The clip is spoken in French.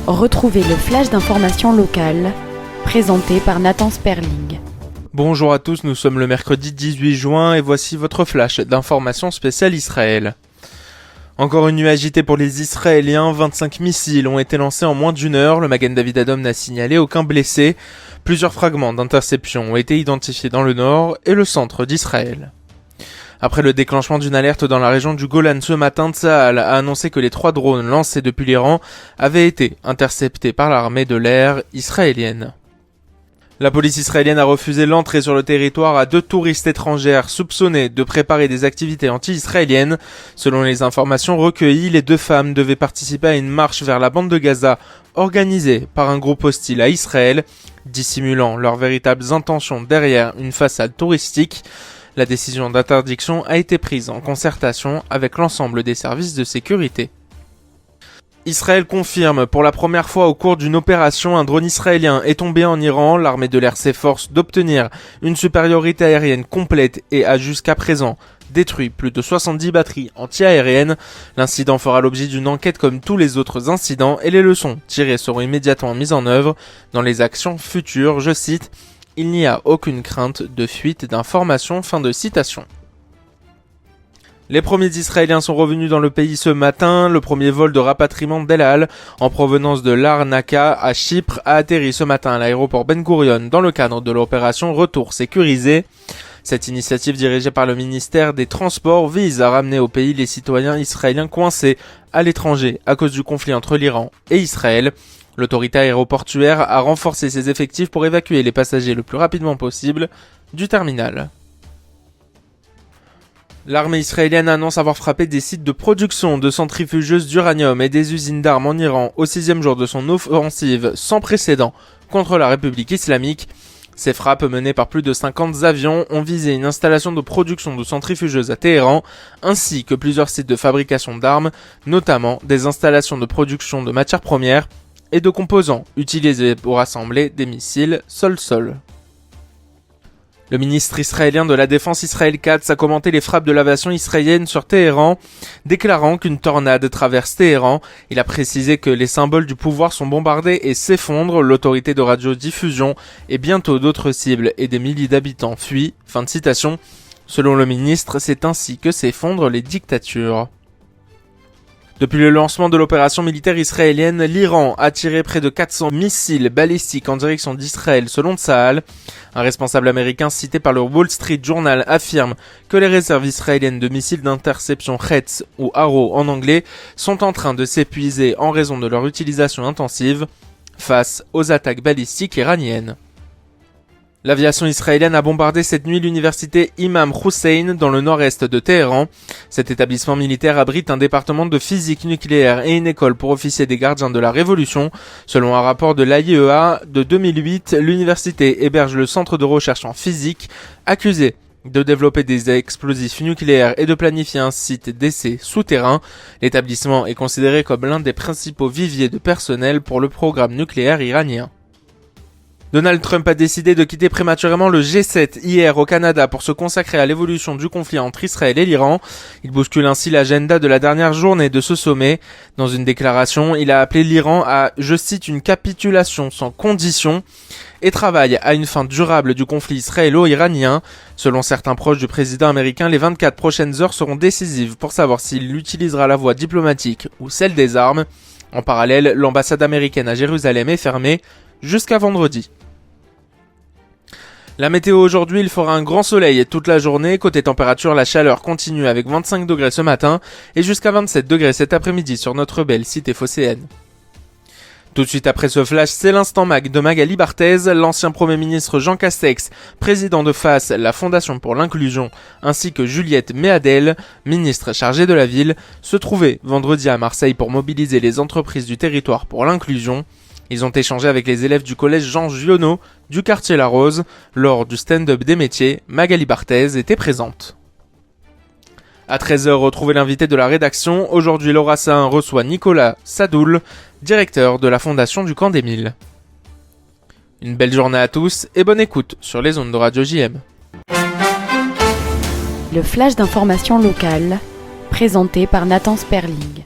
Retrouvez le flash d'information locale, présenté par Nathan Sperling. Bonjour à tous, nous sommes le mercredi 18 juin et voici votre flash d'information spéciale Israël. Encore une nuit agitée pour les Israéliens, 25 missiles ont été lancés en moins d'une heure, le Magen David Adom n'a signalé aucun blessé. Plusieurs fragments d'interception ont été identifiés dans le nord et le centre d'Israël. Après le déclenchement d'une alerte dans la région du Golan ce matin, Tsahal a annoncé que les 3 drones lancés depuis l'Iran avaient été interceptés par l'armée de l'air israélienne. La police israélienne a refusé l'entrée sur le territoire à 2 touristes étrangères soupçonnés de préparer des activités anti-israéliennes. Selon les informations recueillies, les 2 femmes devaient participer à une marche vers la bande de Gaza organisée par un groupe hostile à Israël, dissimulant leurs véritables intentions derrière une façade touristique. La décision d'interdiction a été prise en concertation avec l'ensemble des services de sécurité. Israël confirme pour la première fois au cours d'une opération, un drone israélien est tombé en Iran. L'armée de l'air s'efforce d'obtenir une supériorité aérienne complète et a jusqu'à présent détruit plus de 70 batteries anti-aériennes. L'incident fera l'objet d'une enquête comme tous les autres incidents et les leçons tirées seront immédiatement mises en œuvre dans les actions futures. Je cite: « Il n'y a aucune crainte de fuite d'informations ». Fin de citation. Les premiers Israéliens sont revenus dans le pays ce matin. Le premier vol de rapatriement d'El Al en provenance de Larnaca à Chypre a atterri ce matin à l'aéroport Ben Gurion dans le cadre de l'opération Retour sécurisé. Cette initiative dirigée par le ministère des Transports vise à ramener au pays les citoyens israéliens coincés à l'étranger à cause du conflit entre l'Iran et Israël. L'autorité aéroportuaire a renforcé ses effectifs pour évacuer les passagers le plus rapidement possible du terminal. L'armée israélienne annonce avoir frappé des sites de production de centrifugeuses d'uranium et des usines d'armes en Iran au 6e jour de son offensive sans précédent contre la République islamique. Ces frappes menées par plus de 50 avions ont visé une installation de production de centrifugeuses à Téhéran, ainsi que plusieurs sites de fabrication d'armes, notamment des installations de production de matières premières et de composants utilisés pour assembler des missiles sol-sol. Le ministre israélien de la Défense Israël Katz a commenté les frappes de l'aviation israélienne sur Téhéran, déclarant qu'une tornade traverse Téhéran. Il a précisé que les symboles du pouvoir sont bombardés et s'effondrent, l'autorité de radiodiffusion et bientôt d'autres cibles et des milliers d'habitants fuient. Fin de citation. Selon le ministre, c'est ainsi que s'effondrent les dictatures. Depuis le lancement de l'opération militaire israélienne, l'Iran a tiré près de 400 missiles balistiques en direction d'Israël selon Tsahal. Un responsable américain cité par le Wall Street Journal affirme que les réserves israéliennes de missiles d'interception Hetz ou Arrow en anglais sont en train de s'épuiser en raison de leur utilisation intensive face aux attaques balistiques iraniennes. L'aviation israélienne a bombardé cette nuit l'université Imam Hussein dans le nord-est de Téhéran. Cet établissement militaire abrite un département de physique nucléaire et une école pour officiers des gardiens de la Révolution. Selon un rapport de l'AIEA de 2008, l'université héberge le centre de recherche en physique, accusé de développer des explosifs nucléaires et de planifier un site d'essai souterrain. L'établissement est considéré comme l'un des principaux viviers de personnel pour le programme nucléaire iranien. Donald Trump a décidé de quitter prématurément le G7 hier au Canada pour se consacrer à l'évolution du conflit entre Israël et l'Iran. Il bouscule ainsi l'agenda de la dernière journée de ce sommet. Dans une déclaration, il a appelé l'Iran à, je cite, une capitulation sans condition et travaille à une fin durable du conflit israélo-iranien. Selon certains proches du président américain, les 24 prochaines heures seront décisives pour savoir s'il utilisera la voie diplomatique ou celle des armes. En parallèle, l'ambassade américaine à Jérusalem est fermée jusqu'à vendredi. La météo aujourd'hui, il fera un grand soleil toute la journée. Côté température, la chaleur continue avec 25 degrés ce matin et jusqu'à 27 degrés cet après-midi sur notre belle cité phocéenne. Tout de suite après ce flash, c'est l'instant mag de Magali Barthez. L'ancien Premier ministre Jean Castex, président de FAS, la Fondation pour l'inclusion, ainsi que Juliette Méadel, ministre chargée de la ville, se trouvaient vendredi à Marseille pour mobiliser les entreprises du territoire pour l'inclusion. Ils ont échangé avec les élèves du collège Jean Giono du quartier La Rose. Lors du stand-up des métiers, Magali Barthez était présente. À 13h, retrouvez l'invité de la rédaction. Aujourd'hui, Laura Sahin reçoit Nicolas Sadoul, directeur de la Fondation du Camp des Milles. Une belle journée à tous et bonne écoute sur les ondes de Radio JM. Le flash d'information locale, présenté par Nathan Sperling.